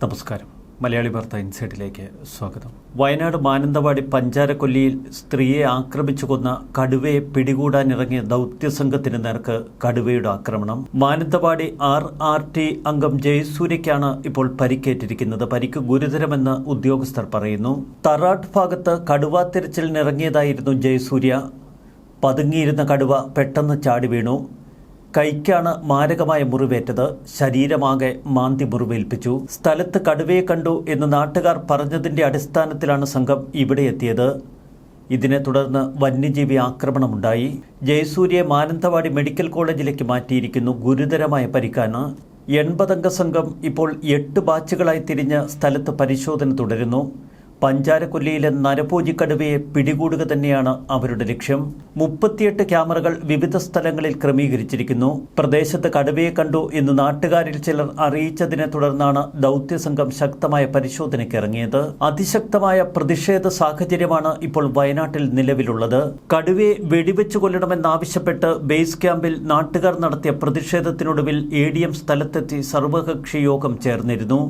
നമസ്കാരം. മലയാളി വാർത്ത ഇൻസൈഡിലേക്ക് സ്വാഗതം. വയനാട് മാനന്തവാടി പഞ്ചാരക്കൊല്ലിയിൽ സ്ത്രീയെ ആക്രമിച്ചു കൊന്ന കടുവയെ പിടികൂടാനിറങ്ങിയ ദൗത്യസംഘത്തിന് നേർക്ക് കടുവയുടെ ആക്രമണം. മാനന്തവാടി RRT അംഗം ജയസൂര്യയ്ക്കാണ് ഇപ്പോൾ പരിക്കേറ്റിരിക്കുന്നത്. പരിക്ക് ഗുരുതരമെന്ന് ഉദ്യോഗസ്ഥർ പറയുന്നു. തറാട്ട് ഭാഗത്ത് കടുവാ തിരച്ചിലിനിറങ്ങിയതായിരുന്നു ജയസൂര്യ. പതുങ്ങിയിരുന്ന കടുവ പെട്ടെന്ന് ചാടി വീണു. കൈക്കാണ് മാരകമായ മുറിവേറ്റത്. ശരീരമാകെ മാന്തി മുറിവേൽപ്പിച്ചു. സ്ഥലത്ത് കടുവയെ കണ്ടു എന്ന് നാട്ടുകാർ പറഞ്ഞതിന്റെ അടിസ്ഥാനത്തിലാണ് സംഘം ഇവിടെ എത്തിയത്. ഇതിനെ തുടർന്ന് വന്യജീവി ആക്രമണമുണ്ടായി. ജയസൂര്യയെ മാനന്തവാടി മെഡിക്കൽ കോളേജിലേക്ക് മാറ്റിയിരിക്കുന്നു. ഗുരുതരമായ പരിക്കാണ്. 80 അംഗ സംഘം ഇപ്പോൾ 8 ബാച്ചുകളായി തിരിഞ്ഞ് സ്ഥലത്ത് പരിശോധന തുടരുന്നു. പഞ്ചാരക്കൊല്ലിയിലെ നരഭോജി കടുവയെ പിടികൂടുക തന്നെയാണ് അവരുടെ ലക്ഷ്യം. 38 ക്യാമറകൾ വിവിധ സ്ഥലങ്ങളിൽ ക്രമീകരിച്ചിരിക്കുന്നു. പ്രദേശത്ത് കടുവയെ കണ്ടു എന്ന് നാട്ടുകാരിൽ ചിലർ അറിയിച്ചതിനെ തുടർന്നാണ് ദൗത്യസംഘം ശക്തമായ പരിശോധനയ്ക്ക് ഇറങ്ങിയത്. അതിശക്തമായ പ്രതിഷേധ സാഹചര്യമാണ് ഇപ്പോൾ വയനാട്ടിൽ നിലവിലുള്ളത്. കടുവയെ വെടിവെച്ചു കൊല്ലണമെന്നാവശ്യപ്പെട്ട് ബേസ് ക്യാമ്പിൽ നാട്ടുകാർ നടത്തിയ പ്രതിഷേധത്തിനൊടുവിൽ ADM സ്ഥലത്തെത്തി സർവകക്ഷി യോഗം ചേർന്നിരുന്നു.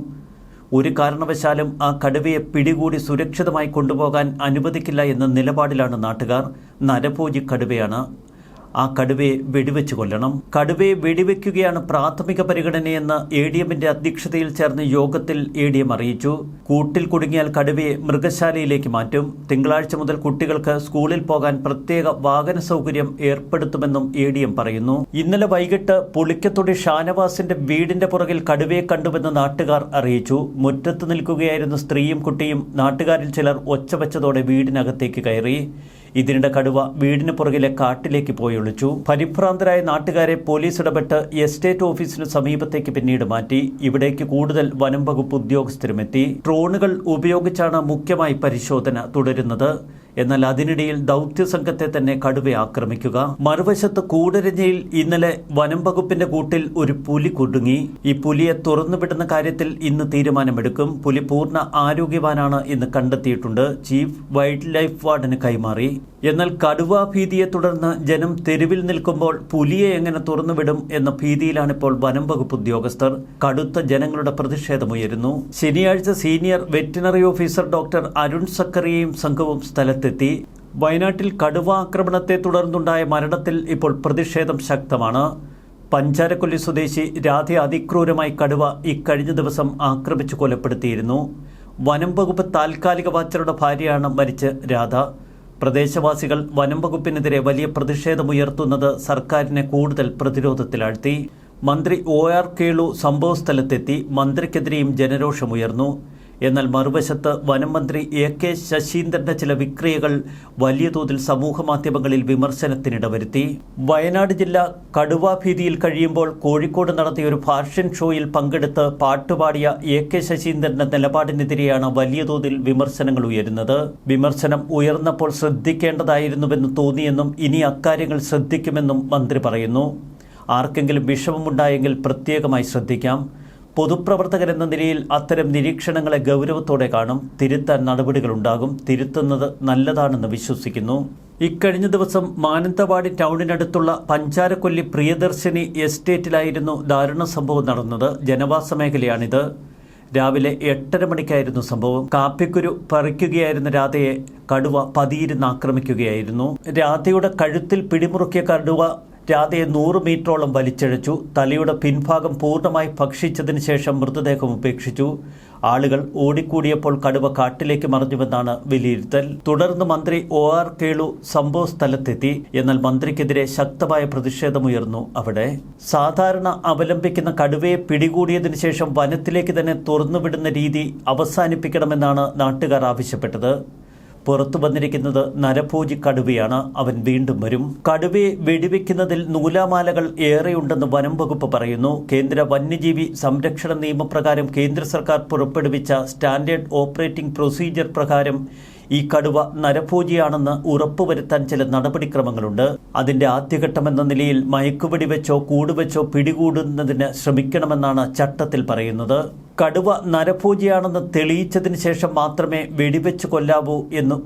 ഒരു കാരണവശാലും ആ കടുവയെ പിടികൂടി സുരക്ഷിതമായി കൊണ്ടുപോകാൻ അനുവദിക്കില്ല എന്ന നിലപാടിലാണ് നാട്ടുകാർ. നരഭോജി കടുവയാണ്. ആ കടുവയെ വെടിവെച്ച് കൊല്ലണം. കടുവയെ വെടിവെക്കുകയാണ് പ്രാഥമിക പരിഗണനയെന്ന് ADMന്റെ അധ്യക്ഷതയിൽ ചേർന്ന യോഗത്തിൽ ADM അറിയിച്ചു. കൂട്ടിൽ കുടുങ്ങിയാൽ കടുവയെ മൃഗശാലയിലേക്ക് മാറ്റും. തിങ്കളാഴ്ച മുതൽ കുട്ടികൾക്ക് സ്കൂളിൽ പോകാൻ പ്രത്യേക വാഹന സൗകര്യം ഏർപ്പെടുത്തുമെന്നും ADM പറയുന്നു. ഇന്നലെ വൈകിട്ട് പുളിക്കത്തൊടി ഷാനവാസിന്റെ വീടിന്റെ പുറകിൽ കടുവയെ കണ്ടുവെന്ന് നാട്ടുകാർ അറിയിച്ചു. മുറ്റത്ത് നിൽക്കുകയായിരുന്ന സ്ത്രീയും കുട്ടിയും നാട്ടുകാരിൽ ചിലർ ഒച്ചവെച്ചതോടെ വീടിനകത്തേക്ക് കയറി. ഇതിനിടെ കടുവ വീടിന് പുറകിലെ കാട്ടിലേക്ക് പോയി ഒളിച്ചു. പരിഭ്രാന്തരായ നാട്ടുകാരെ പോലീസ് ഇടപെട്ട് എസ്റ്റേറ്റ് ഓഫീസിന് സമീപത്തേക്ക് പിന്നീട് മാറ്റി. ഇവിടേക്ക് കൂടുതൽ വനം വകുപ്പ് ഉദ്യോഗസ്ഥരുമെത്തി. ഡ്രോണുകൾ ഉപയോഗിച്ചാണ് മുഖ്യമായി പരിശോധന തുടരുന്നത്. എന്നാൽ അതിനിടയിൽ ദൗത്യസംഘത്തെ തന്നെ കടുവ ആക്രമിക്കുക. മറുവശത്ത് കൂടരഞ്ഞയിൽ ഇന്നലെ വനം വകുപ്പിന്റെ കൂട്ടിൽ ഒരു പുലി കുടുങ്ങി. ഈ പുലിയെ തുറന്നുവിടുന്ന കാര്യത്തിൽ ഇന്ന് തീരുമാനമെടുക്കും. പുലി പൂർണ്ണ ആരോഗ്യവാനാണ് എന്ന് കണ്ടെത്തിയിട്ടുണ്ട്. ചീഫ് വൈൽഡ് ലൈഫ് വാർഡന് കൈമാറി. എന്നാൽ കടുവാ ഭീതിയെ തുടർന്ന് ജനം തെരുവിൽ നിൽക്കുമ്പോൾ പുലിയെ എങ്ങനെ തുറന്നുവിടും എന്ന ഭീതിയിലാണിപ്പോൾ വനം വകുപ്പ് ഉദ്യോഗസ്ഥർ. കടുത്ത ജനങ്ങളുടെ പ്രതിഷേധമുയരുന്നു. ശനിയാഴ്ച senior veterinary officer doctor Arun സക്കറിയയും സംഘവും സ്ഥലത്തെത്തി. വയനാട്ടിൽ കടുവ ആക്രമണത്തെ തുടർന്നുണ്ടായ മരണത്തിൽ ഇപ്പോൾ പ്രതിഷേധം ശക്തമാണ്. പഞ്ചാരക്കൊല്ലി സ്വദേശി രാധയെ അതിക്രൂരമായി കടുവ ഇക്കഴിഞ്ഞ ദിവസം ആക്രമിച്ചു കൊലപ്പെടുത്തിയിരുന്നു. വനം വകുപ്പ് താൽക്കാലിക വാച്ചറുടെ ഭാര്യയാണ് മരിച്ച രാധ. പ്രദേശവാസികൾ വനം വകുപ്പിനെതിരെ വലിയ പ്രതിഷേധമുയർത്തുന്നത് സർക്കാരിനെ കൂടുതൽ പ്രതിരോധത്തിലാഴ്ത്തി. മന്ത്രി OR കേളു സംഭവസ്ഥലത്തെത്തി. മന്ത്രിക്കെതിരെയും ജനരോഷമുയർന്നു. എന്നാൽ മറുവശത്ത് വനം മന്ത്രി AK ശശീന്ദ്രന്റെ ചില വിക്രിയകൾ വലിയ തോതിൽ സമൂഹമാധ്യമങ്ങളിൽ വിമർശനത്തിനിടവരുത്തി. വയനാട് ജില്ല കടുവാ ഭീതിയിൽ കഴിയുമ്പോൾ കോഴിക്കോട് നടത്തിയ ഒരു ഫാഷൻ ഷോയിൽ പങ്കെടുത്ത് പാട്ടുപാടിയ AK ശശീന്ദ്രന്റെ നിലപാടിനെതിരെയാണ് വലിയ തോതിൽ വിമർശനങ്ങൾ ഉയരുന്നത്. വിമർശനം ഉയർന്നപ്പോൾ ശ്രദ്ധിക്കേണ്ടതായിരുന്നുവെന്ന് തോന്നിയെന്നും ഇനി അക്കാര്യങ്ങൾ ശ്രദ്ധിക്കുമെന്നും മന്ത്രി പറയുന്നു. ആർക്കെങ്കിലും വിഷമമുണ്ടായെങ്കിൽ പ്രത്യേകമായി ശ്രദ്ധിക്കാം. പൊതുപ്രവർത്തകരെന്ന നിലയിൽ അത്തരം നിരീക്ഷണങ്ങളെ ഗൗരവത്തോടെ കാണും. തിരുത്താൻ നടപടികളുണ്ടാകും. തിരുത്തുന്നത് നല്ലതാണെന്ന് വിശ്വസിക്കുന്നു. ഇക്കഴിഞ്ഞ ദിവസം മാനന്തവാടി ടൗണിനടുത്തുള്ള പഞ്ചാരക്കൊല്ലി പ്രിയദർശിനി എസ്റ്റേറ്റിലായിരുന്നു ദാരുണ സംഭവം നടന്നത്. ജനവാസ മേഖലയാണിത്. രാവിലെ 8:30 മണിക്കായിരുന്നു സംഭവം. കാപ്പിക്കുരു പറിക്കുകയായിരുന്ന രാധയെ കടുവ പതിയിരുന്ന് ആക്രമിക്കുകയായിരുന്നു. രാധയുടെ കഴുത്തിൽ പിടിമുറുക്കിയ കടുവ രാധയെ 100 മീറ്ററോളം വലിച്ചിഴച്ചു. തലയുടെ പിൻഭാഗം പൂർണ്ണമായി ഭക്ഷിച്ചതിന് ശേഷം മൃതദേഹം ഉപേക്ഷിച്ചു. ആളുകൾ ഓടിക്കൂടിയപ്പോൾ കടുവ കാട്ടിലേക്ക് മറിഞ്ഞുവെന്നാണ് വിലയിരുത്തൽ. തുടർന്ന് മന്ത്രി OR കേളു സംഭവ സ്ഥലത്തെത്തി. എന്നാൽ മന്ത്രിക്കെതിരെ ശക്തമായ പ്രതിഷേധമുയർന്നു അവിടെ. സാധാരണ അവലംബിക്കുന്ന കടുവയെ പിടികൂടിയതിനു ശേഷം വനത്തിലേക്ക് തന്നെ തുറന്നുവിടുന്ന രീതി അവസാനിപ്പിക്കണമെന്നാണ് നാട്ടുകാർ ആവശ്യപ്പെട്ടത്. പുറത്തു വന്നിരിക്കുന്നത് നരഭോജി കടുവയാണ്. അവൻ വീണ്ടും വരും. കടുവയെ വെടിവെക്കുന്നതിൽ നൂലാമാലകൾ ഏറെയുണ്ടെന്ന് വനം വകുപ്പ് പറയുന്നു. കേന്ദ്ര വന്യജീവി സംരക്ഷണ നിയമപ്രകാരം കേന്ദ്ര സർക്കാർ പുറപ്പെടുവിച്ച സ്റ്റാൻഡേർഡ് ഓപ്പറേറ്റിംഗ് പ്രൊസീജിയർ പ്രകാരം ഈ കടുവ നരഭോജിയാണെന്ന് ഉറപ്പുവരുത്താൻ ചില നടപടിക്രമങ്ങളുണ്ട്. അതിന്റെ ആദ്യഘട്ടമെന്ന നിലയിൽ മയക്കുവെടി വെച്ചോ കൂടുവെച്ചോ പിടികൂടുന്നതിന് ശ്രമിക്കണമെന്നാണ് ചട്ടത്തിൽ പറയുന്നത്. കടുവ നരഭോജിയാണെന്ന് തെളിയിച്ചതിന് ശേഷം മാത്രമേ വെടിവെച്ച് കൊല്ലാവൂ എന്ന്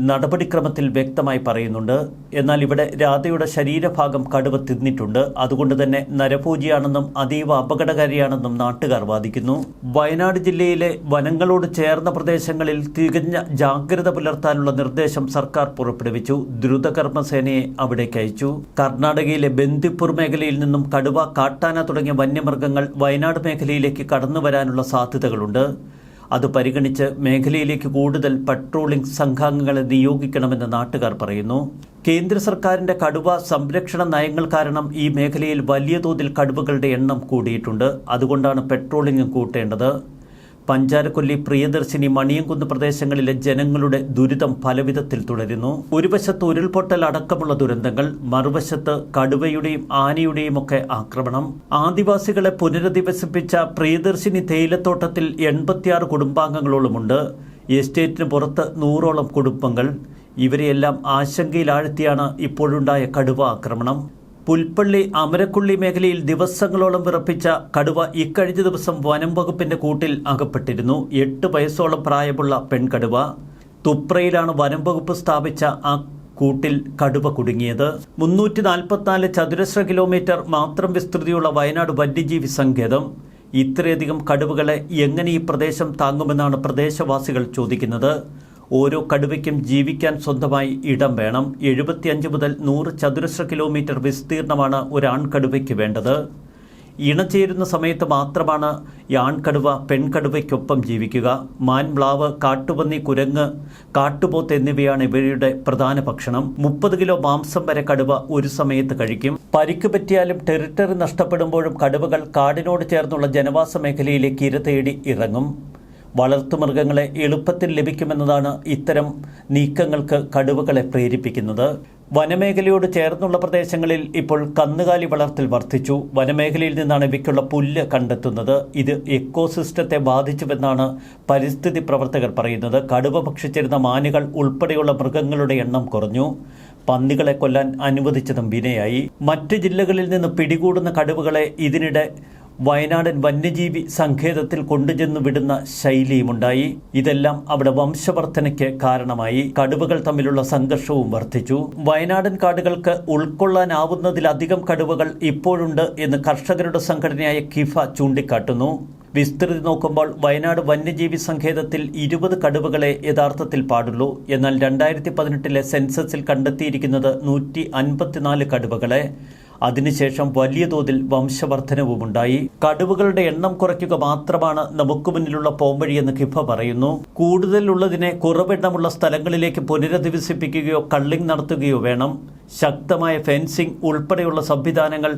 നടപടിക്രമത്തിൽ വ്യക്തമായി പറയുന്നുണ്ട്. എന്നാൽ ഇവിടെ രാധയുടെ ശരീരഭാഗം കടുവ തിന്നിട്ടുണ്ട്. അതുകൊണ്ട് തന്നെ നരഭോജിയാണെന്നും അതീവ അപകടകാരിയാണെന്നും നാട്ടുകാർ വാദിക്കുന്നു. വയനാട് ജില്ലയിലെ വനങ്ങളോട് ചേർന്ന പ്രദേശങ്ങളിൽ തികഞ്ഞ ജാഗ്രത പുലർത്താനുള്ള നിർദ്ദേശം സർക്കാർ പുറപ്പെടുവിച്ചു. ദ്രുതകർമ്മസേനയെ അവിടേക്ക് അയച്ചു. കർണാടകയിലെ ബന്ദിപ്പൂർ മേഖലയിൽ നിന്നും കടുവ, കാട്ടാന തുടങ്ങിയ വന്യമൃഗങ്ങൾ വയനാട് മേഖലയിലേക്ക് കടന്നു വരാനുള്ള സാധ്യതകളുണ്ട്. അത് പരിഗണിച്ച് മേഖലയിലേക്ക് കൂടുതൽ പട്രോളിംഗ് സംഘാംഗങ്ങളെ നിയോഗിക്കണമെന്ന് നാട്ടുകാർ പറയുന്നു. കേന്ദ്ര സർക്കാരിന്റെ കടുവ സംരക്ഷണ നയങ്ങൾ കാരണം ഈ മേഖലയിൽ വലിയ തോതിൽ കടുവകളുടെ എണ്ണം കൂടിയിട്ടുണ്ട്. അതുകൊണ്ടാണ് പെട്രോളിംഗ് കൂട്ടേണ്ടത്. പഞ്ചാരക്കൊല്ലി, പ്രിയദർശിനി, മണിയംകുന്ന് പ്രദേശങ്ങളിലെ ജനങ്ങളുടെ ദുരിതം പലവിധത്തിൽ തുടരുന്നു. ഒരു വശത്ത് ഉരുൾപൊട്ടൽ അടക്കമുള്ള ദുരന്തങ്ങൾ, മറുവശത്ത് കടുവയുടെയും ആനയുടെയും ഒക്കെ ആക്രമണം. ആദിവാസികളെ പുനരധിവസിപ്പിച്ച പ്രിയദർശിനി തേയിലത്തോട്ടത്തിൽ 86 കുടുംബാംഗങ്ങളോളമുണ്ട്. എസ്റ്റേറ്റിന് പുറത്ത് 100ഓളം കുടുംബങ്ങൾ. ഇവരെയെല്ലാം ആശങ്കയിലാഴ്ത്തിയാണ് ഇപ്പോഴുണ്ടായ കടുവ ആക്രമണം. പുൽപ്പള്ളി, അമരക്കുള്ളി മേഖലയിൽ ദിവസങ്ങളോളം വിറപ്പിച്ച കടുവ ഇക്കഴിഞ്ഞ ദിവസം വനം വകുപ്പിന്റെ കൂട്ടിൽ അകപ്പെട്ടിരുന്നു. 8 വയസ്സോളം പ്രായമുള്ള പെൺകടുവ. തുപ്രയിലാണ് വനം വകുപ്പ് സ്ഥാപിച്ച ആ കൂട്ടിൽ കടുവ കുടുങ്ങിയത്. 344 ചതുരശ്ര കിലോമീറ്റർ മാത്രം വിസ്തൃതിയുള്ള വയനാട് വന്യജീവി സങ്കേതം. ഇത്രയധികം കടുവകളെ എങ്ങനെ ഈ പ്രദേശം താങ്ങുമെന്നാണ് പ്രദേശവാസികൾ ചോദിക്കുന്നത്. ഓരോ കടുവയ്ക്കും ജീവിക്കാൻ സ്വന്തമായി ഇടം വേണം. 75 മുതൽ 100 ചതുരശ്ര കിലോമീറ്റർ വിസ്തീർണമാണ് ഒരു ആൺകടുവയ്ക്ക് വേണ്ടത്. ഇണചേരുന്ന സമയത്ത് മാത്രമാണ് ഈ ആൺകടുവ പെൺകടുവയ്ക്കൊപ്പം ജീവിക്കുക. മാൻ, മ്ലാവ്, കാട്ടുപന്നി, കുരങ്ങ്, കാട്ടുപോത്ത് എന്നിവയാണ് ഇവയുടെ പ്രധാന ഭക്ഷണം. 30 കിലോ മാംസം വരെ കടുവ ഒരു സമയത്ത് കഴിക്കും. പരിക്ക് പറ്റിയാലും ടെറിട്ടറി നഷ്ടപ്പെടുമ്പോഴും കടുവകൾ കാടിനോട് ചേർന്നുള്ള ജനവാസ മേഖലയിലേക്ക് ഇര തേടി ഇറങ്ങും. വളർത്തുമൃഗങ്ങളെ എളുപ്പത്തിൽ ലഭിക്കുമെന്നതാണ് ഇത്തരം നീക്കങ്ങൾക്ക് കടുവകളെ പ്രേരിപ്പിക്കുന്നത്. വനമേഖലയോട് ചേർന്നുള്ള പ്രദേശങ്ങളിൽ ഇപ്പോൾ കന്നുകാലി വളർത്തൽ വർദ്ധിച്ചു. വനമേഖലയിൽ നിന്നാണ് ഇവയ്ക്കുള്ള പുല്ല് കണ്ടെത്തുന്നത്. ഇത് എക്കോസിസ്റ്റത്തെ ബാധിച്ചുവെന്നാണ് പരിസ്ഥിതി പ്രവർത്തകർ പറയുന്നത്. കടുവ ഭക്ഷിച്ചിരുന്ന മാനുകൾ ഉൾപ്പെടെയുള്ള മൃഗങ്ങളുടെ എണ്ണം കുറഞ്ഞു. പന്നികളെ കൊല്ലാൻ അനുവദിച്ചതും വിനയായി. മറ്റ് ജില്ലകളിൽ നിന്ന് പിടികൂടുന്ന കടുവകളെ ഇതിനിടെ വയനാടൻ വന്യജീവി സങ്കേതത്തിൽ കൊണ്ടുചെന്നു വിടുന്ന ശൈലിയുമുണ്ടായി. ഇതെല്ലാം അവിടെ വംശവർദ്ധനയ്ക്ക് കാരണമായി. കടുവകൾ തമ്മിലുള്ള സംഘർഷവും വർദ്ധിച്ചു. വയനാടൻ കാടുകൾക്ക് ഉൾക്കൊള്ളാനാവുന്നതിലധികം കടുവകൾ ഇപ്പോഴുണ്ട് എന്ന് കർഷകരുടെ സംഘടനയായ കിഫ ചൂണ്ടിക്കാട്ടുന്നു. വിസ്തൃതി നോക്കുമ്പോൾ വയനാട് വന്യജീവി സങ്കേതത്തിൽ 20 കടുവകളെ യഥാർത്ഥത്തിൽ പാടുള്ളൂ. എന്നാൽ 2018 സെൻസസിൽ കണ്ടെത്തിയിരിക്കുന്നത് 154 കടുവകളെ. അതിനുശേഷം വലിയ തോതിൽ വംശവർദ്ധനവുമുണ്ടായി. കടുവകളുടെ എണ്ണം കുറയ്ക്കുക മാത്രമാണ് നമുക്ക് മുന്നിലുള്ള പോംവഴിയെന്ന് കിഫ പറയുന്നു. കൂടുതലുള്ളതിനെ കുറവെണ്ണമുള്ള സ്ഥലങ്ങളിലേക്ക് പുനരധിവസിപ്പിക്കുകയോ കള്ളിംഗ് നടത്തുകയോ വേണം. ശക്തമായ ഫെൻസിംഗ് ഉൾപ്പെടെയുള്ള സംവിധാനങ്ങൾ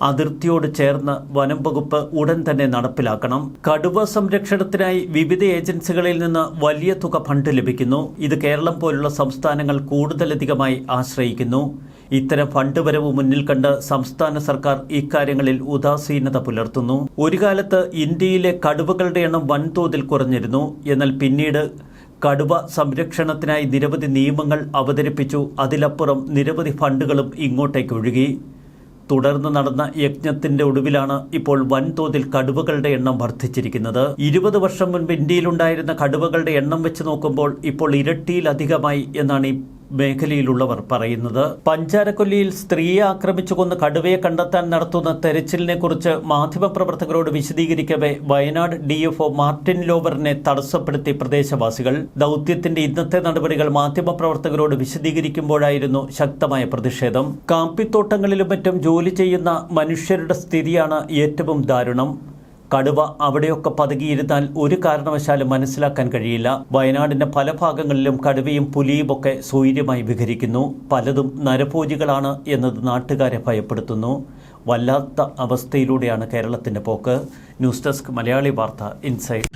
അതിർത്തിയോട് ചേർന്ന് വനം വകുപ്പ് ഉടൻ തന്നെ നടപ്പിലാക്കണം. കടുവ സംരക്ഷണത്തിനായി വിവിധ ഏജൻസികളിൽ നിന്ന് വലിയ തുക ഫണ്ട് ലഭിക്കുന്നു. ഇത് കേരളം പോലുള്ള സംസ്ഥാനങ്ങൾ കൂടുതലധികമായി ആശ്രയിക്കുന്നു. ഇത്തരം ഫണ്ട് വരവ് മുന്നിൽ കണ്ട് സംസ്ഥാന സർക്കാർ ഇക്കാര്യങ്ങളിൽ ഉദാസീനത പുലർത്തുന്നു. ഒരു കാലത്ത് ഇന്ത്യയിലെ കടുവകളുടെ എണ്ണം വൻതോതിൽ കുറഞ്ഞിരുന്നു. എന്നാൽ പിന്നീട് കടുവ സംരക്ഷണത്തിനായി നിരവധി നിയമങ്ങൾ അവതരിപ്പിച്ചു. അതിലപ്പുറം നിരവധി ഫണ്ടുകളും ഇങ്ങോട്ടേക്ക് ഒഴുകി. തുടർന്ന് നടന്ന യജ്ഞത്തിന്റെ ഒടുവിലാണ് ഇപ്പോൾ വൻതോതിൽ കടുവകളുടെ എണ്ണം വർദ്ധിച്ചിരിക്കുന്നത്. 20 വർഷം മുൻപ് ഇന്ത്യയിലുണ്ടായിരുന്ന കടുവകളുടെ എണ്ണം വെച്ച് നോക്കുമ്പോൾ ഇപ്പോൾ ഇരട്ടിയിലധികമായി എന്നാണ് ഈ മേഖലയിലുള്ളവർ പറയുന്നത്. പഞ്ചാരക്കൊല്ലിയിൽ സ്ത്രീയെ ആക്രമിച്ചു കൊന്ന് കടുവയെ കണ്ടെത്താൻ നടത്തുന്ന തെരച്ചിലിനെ കുറിച്ച് മാധ്യമപ്രവർത്തകരോട് വിശദീകരിക്കവേ വയനാട് DFO മാർട്ടിൻ ലോവറിനെ തടസ്സപ്പെടുത്തി പ്രദേശവാസികൾ. ദൗത്യത്തിന്റെ ഇന്നത്തെ നടപടികൾ മാധ്യമപ്രവർത്തകരോട് വിശദീകരിക്കുമ്പോഴായിരുന്നു ശക്തമായ പ്രതിഷേധം. കാപ്പിത്തോട്ടങ്ങളിലും മറ്റും ജോലി ചെയ്യുന്ന മനുഷ്യരുടെ സ്ഥിതിയാണ് ഏറ്റവും ദാരുണം. കടുവ അവിടെയൊക്കെ പതുങ്ങിയിരുന്നാൽ ഒരു കാരണവശാലും മനസ്സിലാക്കാൻ കഴിയില്ല. വയനാടിന്റെ പല ഭാഗങ്ങളിലും കടുവയും പുലിയുമൊക്കെ സ്വൈര്യമായി വിഹരിക്കുന്നു. പലതും നരഭോജികളാണ് എന്നത് നാട്ടുകാരെ ഭയപ്പെടുത്തുന്നു. വല്ലാത്ത അവസ്ഥയിലൂടെയാണ് കേരളത്തിന്റെ പോക്ക്. ന്യൂസ് ഡെസ്ക് മലയാളി വാർത്ത ഇൻസൈഡ്.